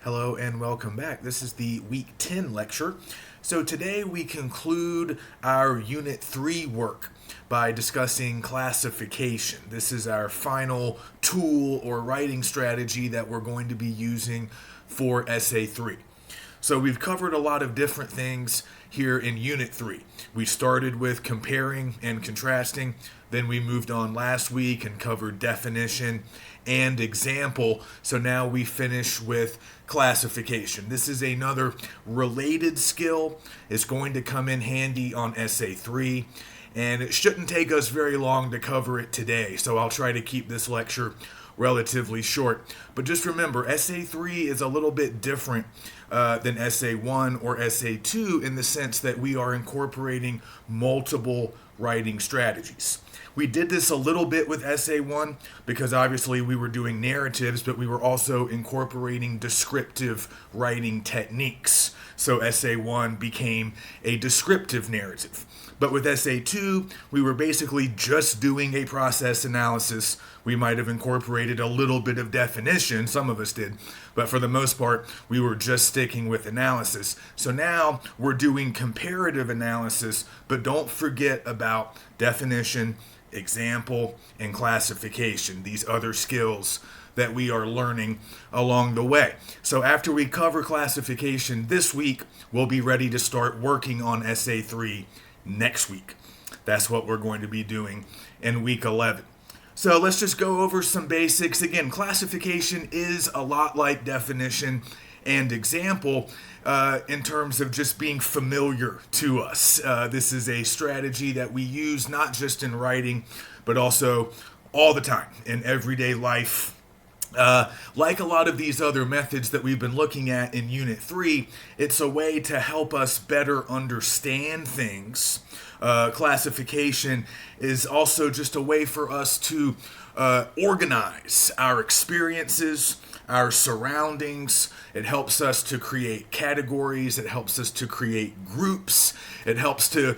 Hello and welcome back. This is the Week 10 lecture. So today we conclude our Unit 3 work by discussing classification. This is our final tool or writing strategy that we're going to be using for Essay 3. So we've covered a lot of different things here in Unit 3. We started with comparing and contrasting, then we moved on last week and covered definition and example. So now we finish with classification. This is another related skill. It's going to come in handy on Essay 3, and it shouldn't take us very long to cover it today. So I'll try to keep this lecture relatively short. But just remember, Essay 3 is a little bit different than Essay 1 or Essay 2 in the sense that we are incorporating multiple writing strategies. We did this a little bit with Essay 1 because obviously we were doing narratives, but we were also incorporating descriptive writing techniques. So Essay 1 became a descriptive narrative. But with Essay 2, we were basically just doing a process analysis. We might have incorporated a little bit of definition, some of us did, but for the most part, we were just sticking with analysis. So now we're doing comparative analysis, but don't forget about definition, example, and classification, these other skills that we are learning along the way. So after we cover classification this week, we'll be ready to start working on Essay 3 next week. That's what we're going to be doing in week 11. So let's just go over some basics. Again, classification is a lot like definition and example in terms of just being familiar to us. This is a strategy that we use not just in writing, but also all the time in everyday life. Like a lot of these other methods that we've been looking at in Unit 3, it's a way to help us better understand things. Classification is also just a way for us to organize our experiences, our surroundings. It helps us to create categories. It helps us to create groups. It helps to,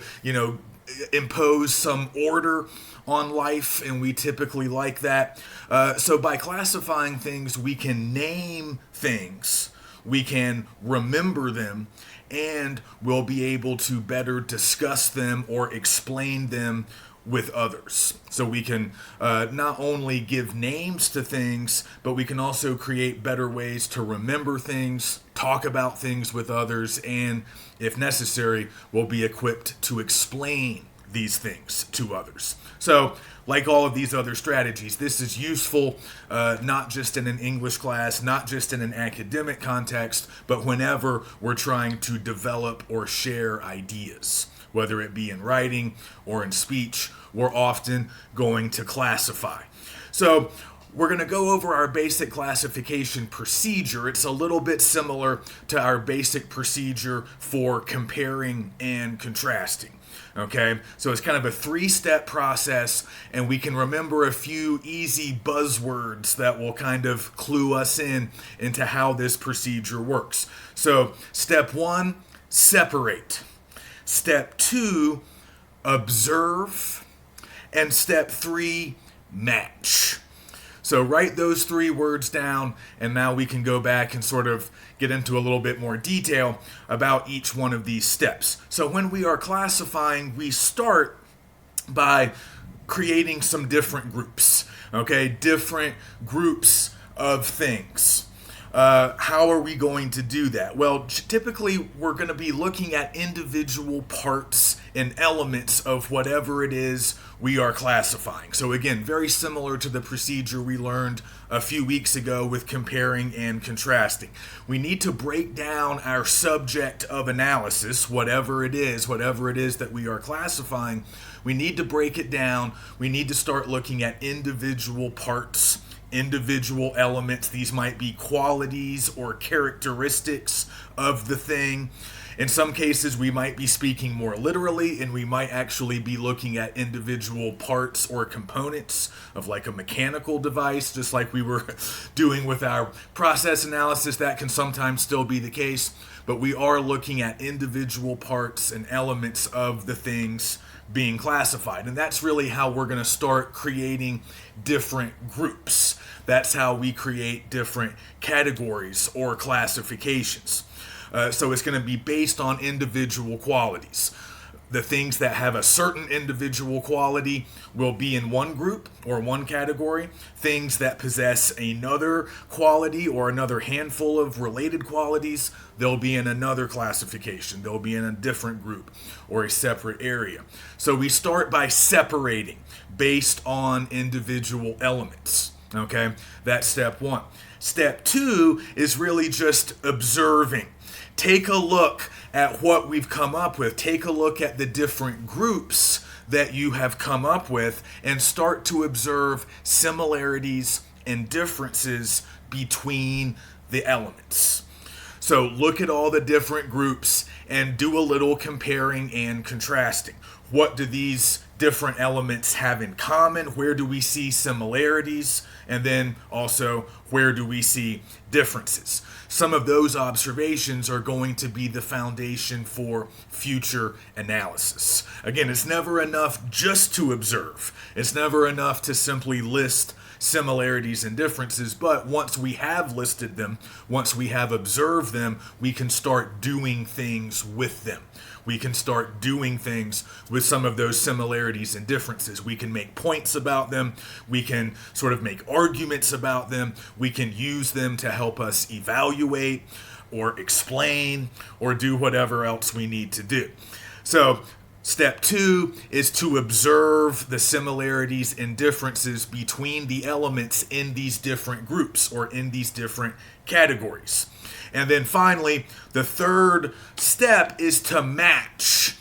impose some order on life, and we typically like that. So by classifying things, we can name things, we can remember them, and we'll be able to better discuss them or explain them with others. So we can not only give names to things, but we can also create better ways to remember things, talk about things with others, and if necessary, we'll be equipped to explain these things to others. So, like all of these other strategies, this is useful not just in an English class, not just in an academic context, but whenever we're trying to develop or share ideas. Whether it be in writing or in speech, we're often going to classify. So, we're going to go over our basic classification procedure. It's a little bit similar to our basic procedure for comparing and contrasting. Okay, so it's kind of a 3-step process, and we can remember a few easy buzzwords that will kind of clue us into how this procedure works. So, step 1, separate. Step 2, observe. And step 3, match. So write those 3 words down, and now we can go back and sort of get into a little bit more detail about each one of these steps. So when we are classifying, we start by creating some different groups, okay? Different groups of things. How are we going to do that? Well, typically we're going to be looking at individual parts and elements of whatever it is we are classifying. So again, very similar to the procedure we learned a few weeks ago with comparing and contrasting. We need to break down our subject of analysis, whatever it is that we are classifying. We need to break it down. We need to start looking at individual parts, individual elements. These might be qualities or characteristics of the thing. In some cases, we might be speaking more literally, and we might actually be looking at individual parts or components of like a mechanical device, just like we were doing with our process analysis. That can sometimes still be the case, but we are looking at individual parts and elements of the things being classified. And that's really how we're going to start creating different groups. That's how we create different categories or classifications. So it's going to be based on individual qualities. The things that have a certain individual quality will be in one group or one category. Things that possess another quality or another handful of related qualities, they'll be in another classification. They'll be in a different group or a separate area. So we start by separating based on individual elements. Okay, that's step one. Step two is really just observing. Take a look at what we've come up with. Take a look at the different groups that you have come up with and start to observe similarities and differences between the elements. So look at all the different groups and do a little comparing and contrasting. What do these different elements have in common? Where do we see similarities? And then also, where do we see differences? Some of those observations are going to be the foundation for future analysis. Again, it's never enough just to observe. It's never enough to simply list similarities and differences, but once we have listed them, once we have observed them, we can start doing things with them. We can start doing things with some of those similarities and differences. We can make points about them. We can sort of make arguments about them. We can use them to help us evaluate or explain or do whatever else we need to do. So step two is to observe the similarities and differences between the elements in these different groups or in these different categories. And then finally, the third step is to match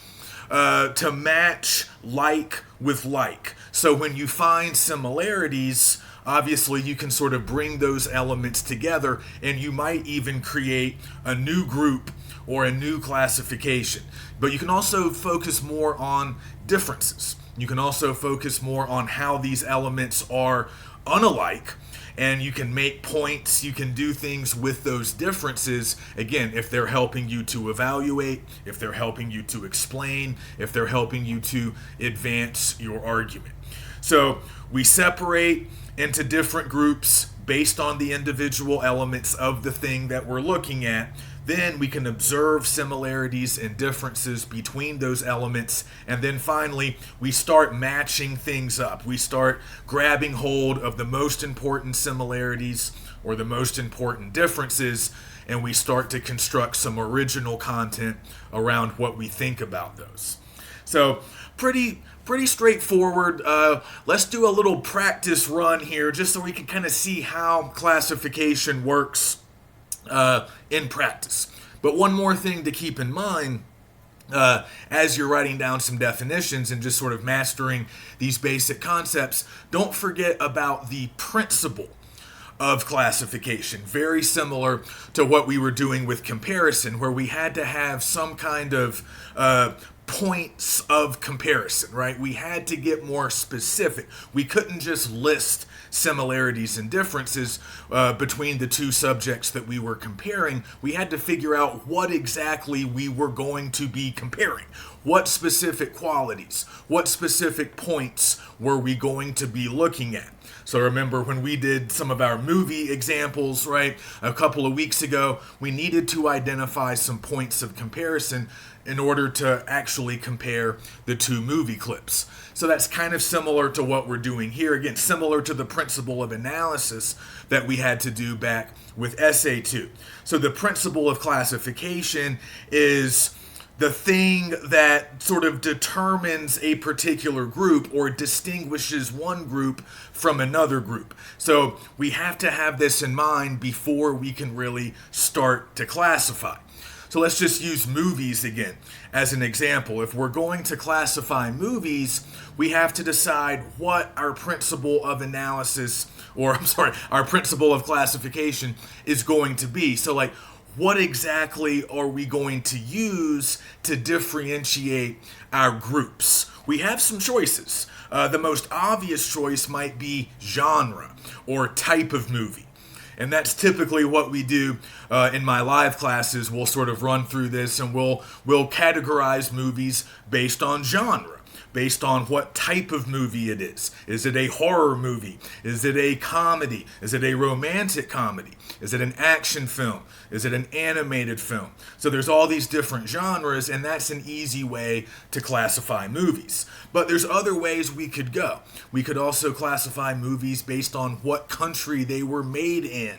like with like. So when you find similarities, obviously you can sort of bring those elements together, and you might even create a new group or a new classification. But you can also focus more on differences. You can also focus more on how these elements are unalike, and you can make points, you can do things with those differences, again, if they're helping you to evaluate, if they're helping you to explain, if they're helping you to advance your argument. So we separate into different groups based on the individual elements of the thing that we're looking at. Then we can observe similarities and differences between those elements. And then finally, we start matching things up. We start grabbing hold of the most important similarities or the most important differences, and we start to construct some original content around what we think about those. So pretty straightforward. Let's do a little practice run here just so we can kind of see how classification works in practice. But one more thing to keep in mind as you're writing down some definitions and just sort of mastering these basic concepts, don't forget about the principle of classification. Very similar to what we were doing with comparison, where we had to have some kind of points of comparison, right? We had to get more specific. We couldn't just list similarities and differences between the two subjects that we were comparing. We had to figure out what exactly we were going to be comparing. What specific qualities, what specific points were we going to be looking at? So remember when we did some of our movie examples, right, a couple of weeks ago, we needed to identify some points of comparison in order to actually compare the two movie clips. So that's kind of similar to what we're doing here. Again, similar to the principle of analysis that we had to do back with Essay 2. So the principle of classification is the thing that sort of determines a particular group or distinguishes one group from another group. So we have to have this in mind before we can really start to classify. So let's just use movies again as an example. If we're going to classify movies, we have to decide what our principle of analysis, or our principle of classification is going to be. So like, what exactly are we going to use to differentiate our groups? We have some choices. The most obvious choice might be genre or type of movie. And that's typically what we do in my live classes. We'll sort of run through this and we'll categorize movies based on genre, based on what type of movie it is. Is it a horror movie? Is it a comedy? Is it a romantic comedy? Is it an action film? Is it an animated film? So there's all these different genres, and that's an easy way to classify movies. But there's other ways we could go. We could also classify movies based on what country they were made in.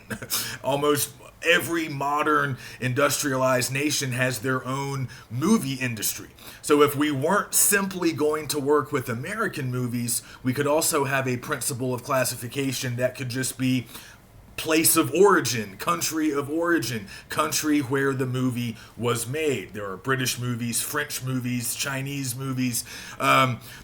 Almost every modern industrialized nation has their own movie industry. So if we weren't simply going to work with American movies, we could also have a principle of classification that could just be place of origin, country where the movie was made. There are British movies, French movies, Chinese movies.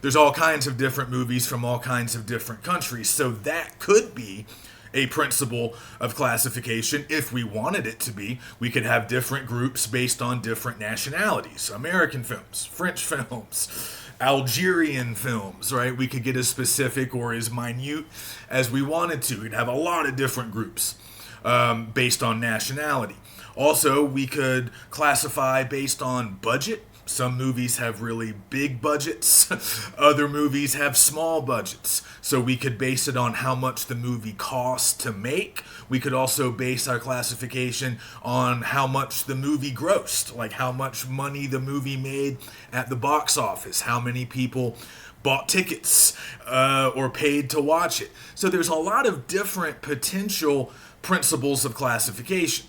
There's all kinds of different movies from all kinds of different countries. So that could be a principle of classification if we wanted it to be. We could have different groups based on different nationalities. American films, French films, Algerian films, right? We could get as specific or as minute as we wanted to. We'd have a lot of different groups based on nationality. Also, we could classify based on budget. Some movies have really big budgets. Other movies have small budgets. So we could base it on how much the movie costs to make. We could also base our classification on how much the movie grossed, like how much money the movie made at the box office, how many people bought tickets or paid to watch it. So there's a lot of different potential principles of classification.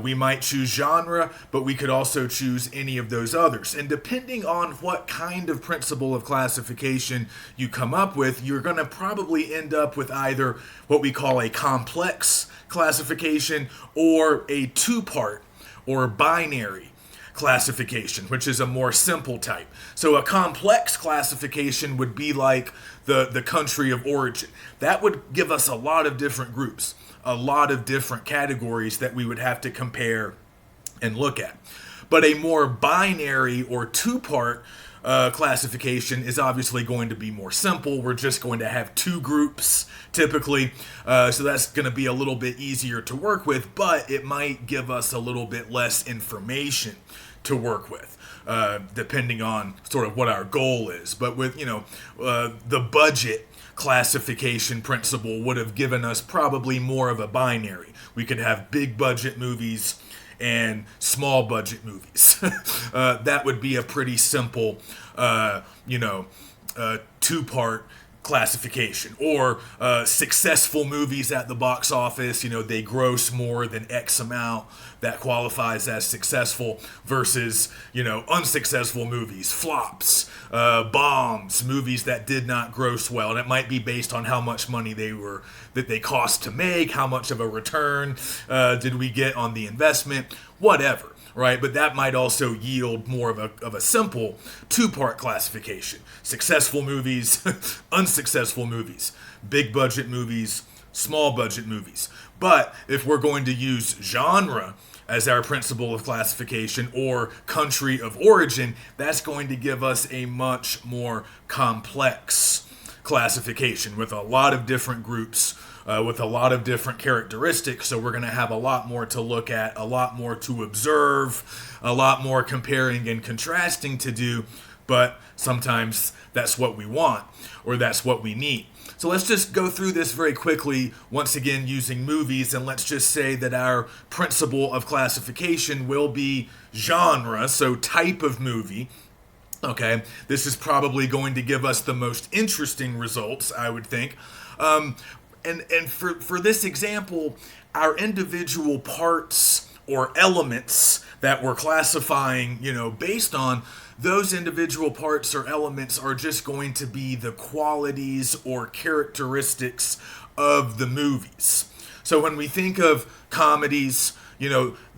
We might choose genre, but we could also choose any of those others. And depending on what kind of principle of classification you come up with, you're going to probably end up with either what we call a complex classification or a two-part or binary classification, which is a more simple type. So a complex classification would be like the country of origin. That would give us a lot of different groups, a lot of different categories that we would have to compare and look at. But a more binary or two-part classification is obviously going to be more simple. We're just going to have two groups typically, so that's going to be a little bit easier to work with, but it might give us a little bit less information to work with, depending on sort of what our goal is. But with the budget classification principle would have given us probably more of a binary. We could have big budget movies and small budget movies. That would be a pretty simple, two-part classification. Or successful movies at the box office, they gross more than X amount, that qualifies as successful, versus, unsuccessful movies, flops, bombs, movies that did not gross well. And it might be based on how much money that they cost to make, how much of a return did we get on the investment, whatever. Right, but that might also yield more of a simple two-part classification. Successful movies, unsuccessful movies, big budget movies, small budget movies. But if we're going to use genre as our principle of classification or country of origin, that's going to give us a much more complex classification with a lot of different groups, with a lot of different characteristics. So we're going to have a lot more to look at, a lot more to observe, a lot more comparing and contrasting to do, but sometimes that's what we want or that's what we need. So let's just go through this very quickly, once again using movies, and let's just say that our principle of classification will be genre, so type of movie. Okay, this is probably going to give us the most interesting results, I would think. And for this example, our individual parts or elements that we're classifying, based on, those individual parts or elements are just going to be the qualities or characteristics of the movies. So when we think of comedies,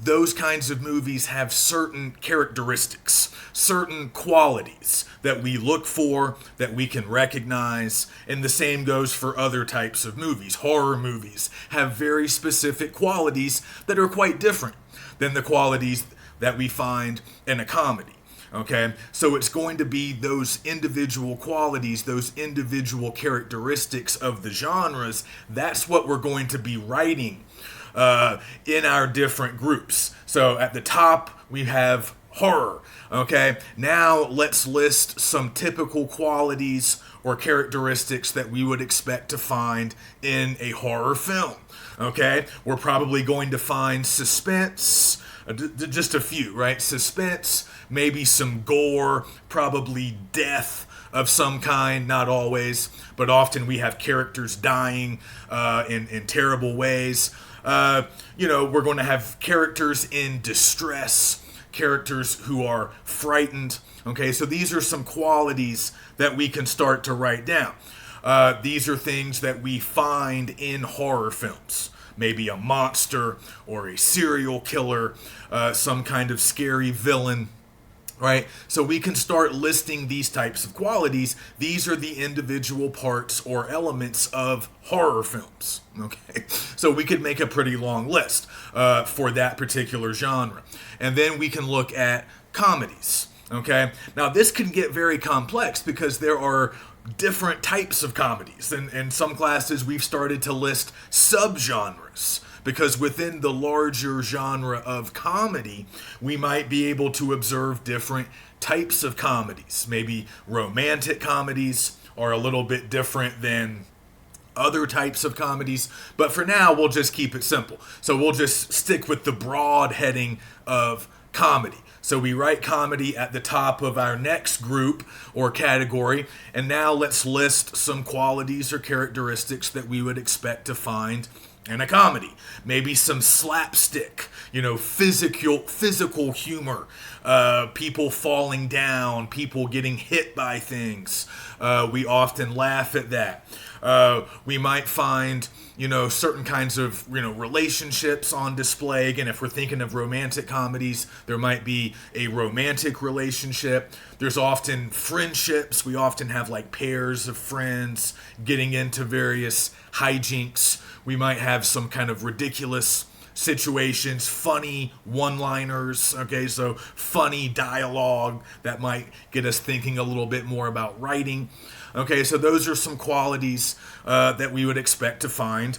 those kinds of movies have certain characteristics, certain qualities that we look for, that we can recognize, and the same goes for other types of movies. Horror movies have very specific qualities that are quite different than the qualities that we find in a comedy. Okay, so it's going to be those individual qualities, those individual characteristics of the genres. That's what we're going to be writing in our different groups. So at the top, we have horror. Okay, now let's list some typical qualities or characteristics that we would expect to find in a horror film. Okay, we're probably going to find suspense, just a few, right? Suspense, maybe some gore, probably death of some kind, not always, but often we have characters dying in terrible ways. We're going to have characters in distress, characters who are frightened. Okay, so these are some qualities that we can start to write down. These are things that we find in horror films. Maybe a monster or a serial killer, some kind of scary villain, right? So we can start listing these types of qualities. These are the individual parts or elements of horror films, okay? So we could make a pretty long list for that particular genre. And then we can look at comedies, okay? Now this can get very complex because there are different types of comedies. In some classes, we've started to list subgenres because within the larger genre of comedy, we might be able to observe different types of comedies. Maybe romantic comedies are a little bit different than other types of comedies, but for now, we'll just keep it simple. So we'll just stick with the broad heading of comedy. So we write comedy at the top of our next group or category, and now let's list some qualities or characteristics that we would expect to find in a comedy. Maybe some slapstick, physical humor, people falling down, people getting hit by things. We often laugh at that. We might find, certain kinds of, relationships on display. Again, if we're thinking of romantic comedies, there might be a romantic relationship. There's often friendships. We often have like pairs of friends getting into various hijinks. We might have some kind of ridiculous situations, funny one-liners, okay, so funny dialogue that might get us thinking a little bit more about writing. Okay, so those are some qualities that we would expect to find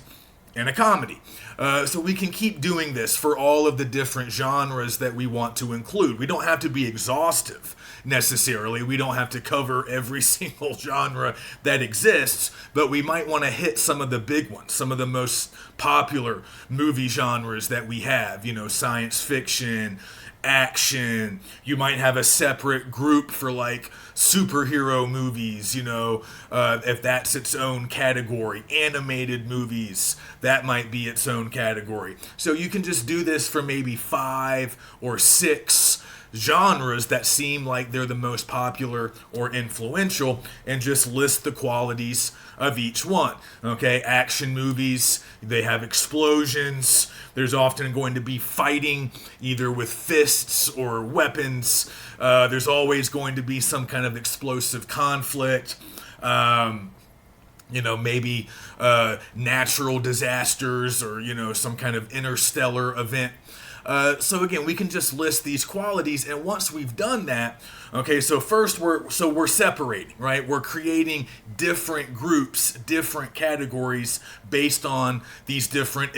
in a comedy. So we can keep doing this for all of the different genres that we want to include. We don't have to be exhaustive necessarily. We don't have to cover every single genre that exists, but we might want to hit some of the big ones, some of the most popular movie genres that we have, science fiction, action. You might have a separate group for like superhero movies, if that's its own category. Animated movies, that might be its own category. So you can just do this for maybe 5 or 6 genres that seem like they're the most popular or influential and just list the qualities of each one. Okay, action movies, they have explosions. There's often going to be fighting either with fists or weapons. There's always going to be some kind of explosive conflict. Maybe natural disasters or, some kind of interstellar event. So again, we can just list these qualities, and once we've done that, okay, so first we're separating, right? We're creating different groups, different categories based on these different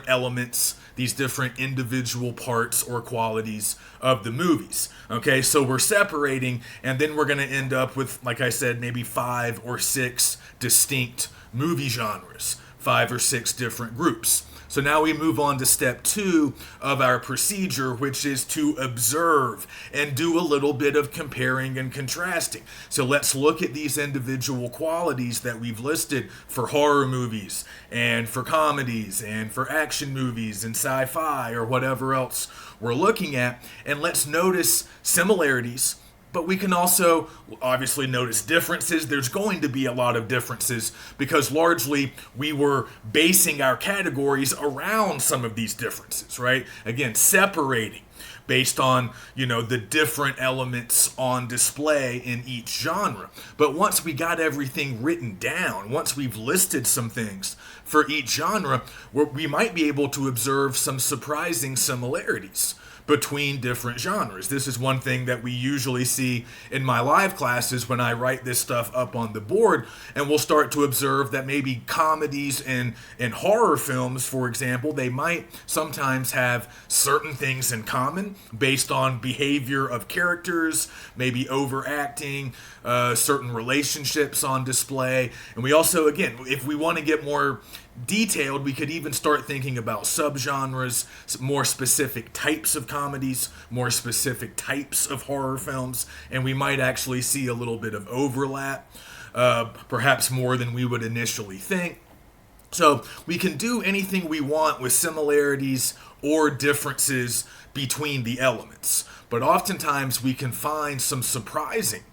elements, these different individual parts or qualities of the movies. Okay, so we're separating, and then we're going to end up with, like I said, maybe 5 or 6 distinct movie genres, 5 or 6 different groups. So now we move on to step 2 of our procedure, which is to observe and do a little bit of comparing and contrasting. So let's look at these individual qualities that we've listed for horror movies and for comedies and for action movies and sci-fi or whatever else we're looking at. And let's notice similarities But we can also obviously notice differences. There's going to be a lot of differences because largely we were basing our categories around some of these differences, right? Again, separating based on, the different elements on display in each genre. But once we got everything written down, once we've listed some things for each genre, we might be able to observe some surprising similarities between different genres. This is one thing that we usually see in my live classes when I write this stuff up on the board, and we'll start to observe that maybe comedies and horror films, for example, they might sometimes have certain things in common based on behavior of characters, maybe overacting, certain relationships on display. And we also, again, if we want to get more detailed, we could even start thinking about subgenres, more specific types of comedies, more specific types of horror films, and we might actually see a little bit of overlap, perhaps more than we would initially think. So we can do anything we want with similarities or differences between the elements, but oftentimes we can find some surprising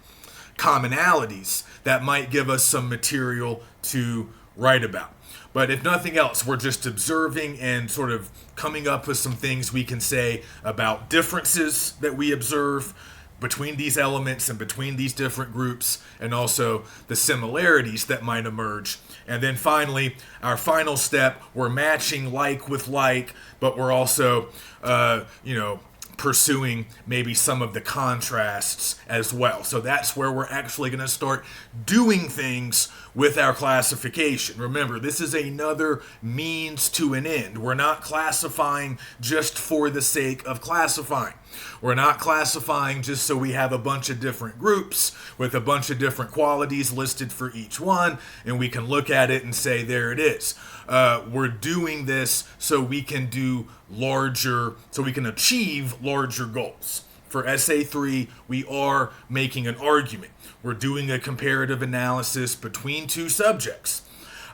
commonalities that might give us some material to write about. But if nothing else, we're just observing and sort of coming up with some things we can say about differences that we observe between these elements and between these different groups, and also the similarities that might emerge. And then finally, our final step, we're matching like with like, but we're also, pursuing maybe some of the contrasts as well. So that's where we're actually going to start doing things with our classification. Remember, this is another means to an end. We're not classifying just for the sake of classifying. We're not classifying just so we have a bunch of different groups with a bunch of different qualities listed for each one, and we can look at it and say, there it is. We're doing this so we can achieve larger goals. For Essay 3, we are making an argument. We're doing a comparative analysis between two subjects.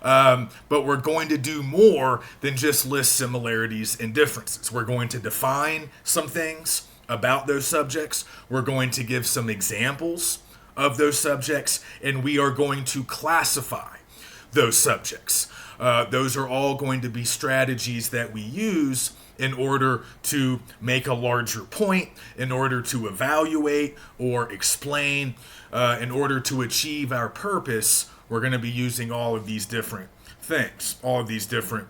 But we're going to do more than just list similarities and differences. We're going to define some things about those subjects. We're going to give some examples of those subjects, and we are going to classify those subjects. Those are all going to be strategies that we use in order to make a larger point, in order to evaluate or explain, in order to achieve our purpose. We're going to be using all of these different things, all of these different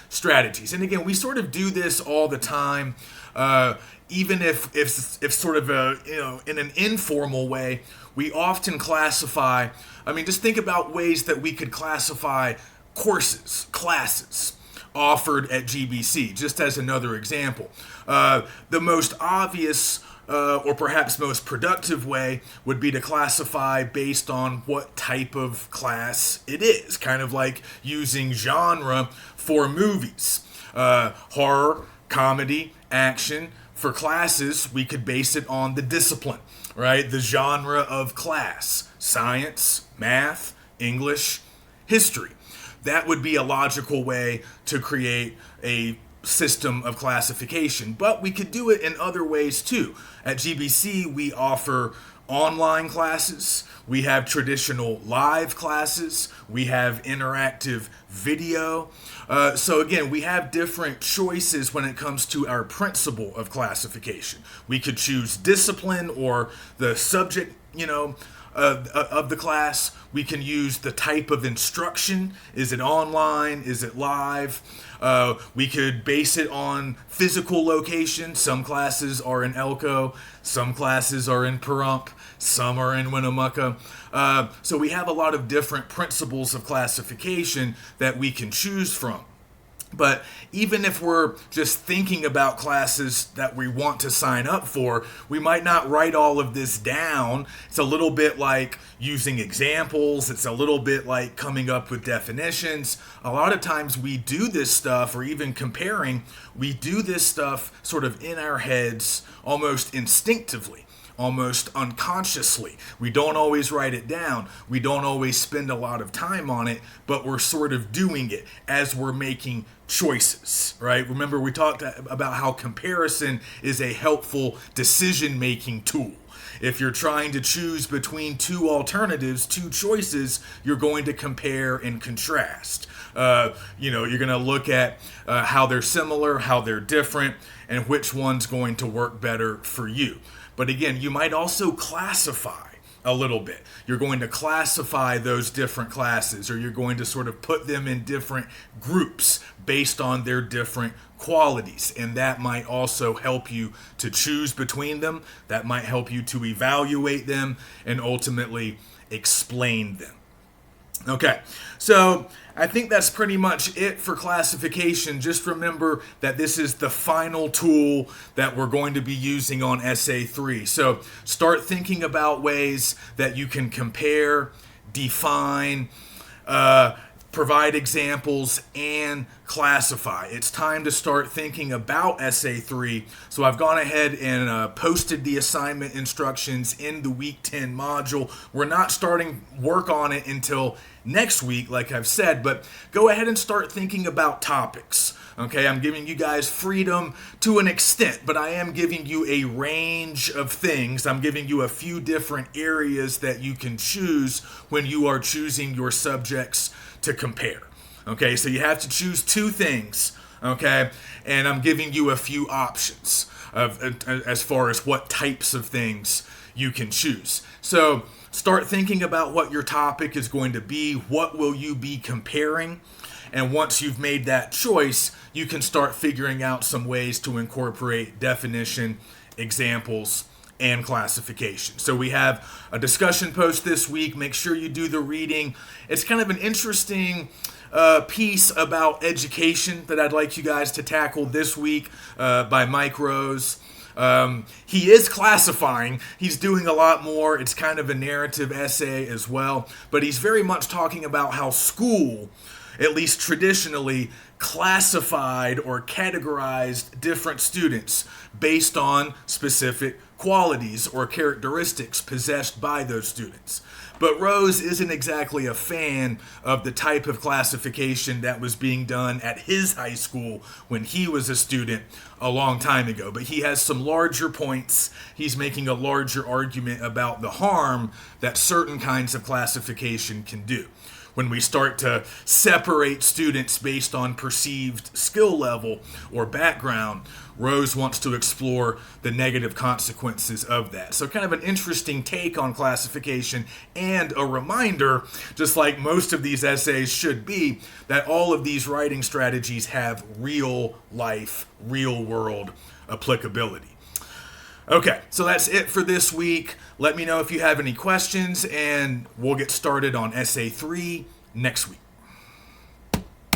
strategies. And again, we sort of do this all the time, even if sort of in an informal way. We often classify. Just think about ways that we could classify courses, classes offered at GBC, just as another example. The most obvious or perhaps most productive way would be to classify based on what type of class it is, kind of like using genre for movies. Horror, comedy, action. For classes, we could base it on the discipline, right? The genre of class: science, math, English, history. That would be a logical way to create a system of classification. But we could do it in other ways too. At GBC, we offer online classes. We have traditional live classes. We have interactive video. So again, we have different choices when it comes to our principle of classification. We could choose discipline or the subject, of the class. We can use the type of instruction. Is it online? Is it live? We could base it on physical location. Some classes are in Elko. Some classes are in Pahrump. Some are in Winnemucca. So we have a lot of different principles of classification that we can choose from. But even if we're just thinking about classes that we want to sign up for, we might not write all of this down. It's a little bit like using examples. It's a little bit like coming up with definitions. A lot of times we do this stuff, or even comparing, we do this stuff sort of in our heads, almost instinctively, almost unconsciously. We don't always write it down. We don't always spend a lot of time on it, but we're sort of doing it as we're making choices, right? Remember, we talked about how comparison is a helpful decision-making tool. If you're trying to choose between two alternatives, two choices, you're going to compare and contrast. You're going to look at how they're similar, how they're different, and which one's going to work better for you. But again, you might also classify a little bit. You're going to classify those different classes, or you're going to sort of put them in different groups based on their different qualities. And that might also help you to choose between them. That might help you to evaluate them and ultimately explain them. Okay, so I think that's pretty much it for classification. Just remember that this is the final tool that we're going to be using on Essay 3. So start thinking about ways that you can compare, define, provide examples, and classify. It's time to start thinking about Essay 3. So I've gone ahead and posted the assignment instructions in the Week 10 module. We're not starting work on it until next week, like I've said, but go ahead and start thinking about topics. Okay, I'm giving you guys freedom to an extent, but I am giving you a range of things. I'm giving you a few different areas that you can choose when you are choosing your subjects to compare. Okay, so you have to choose two things, okay, and I'm giving you a few options as far as what types of things you can choose. So start thinking about what your topic is going to be. What will you be comparing? And once you've made that choice, you can start figuring out some ways to incorporate definition, examples, and classification. So we have a discussion post this week. Make sure you do the reading. It's kind of an interesting piece about education that I'd like you guys to tackle this week by Mike Rose. He is classifying. He's doing a lot more. It's kind of a narrative essay as well. But he's very much talking about how school, at least traditionally, classified or categorized different students based on specific qualities or characteristics possessed by those students. But Rose isn't exactly a fan of the type of classification that was being done at his high school when he was a student a long time ago. But he has some larger points. He's making a larger argument about the harm that certain kinds of classification can do. When we start to separate students based on perceived skill level or background, Rose wants to explore the negative consequences of that. So kind of an interesting take on classification, and a reminder, just like most of these essays should be, that all of these writing strategies have real life, real world applicability. Okay, so that's it for this week. Let me know if you have any questions, and we'll get started on Essay 3 next week.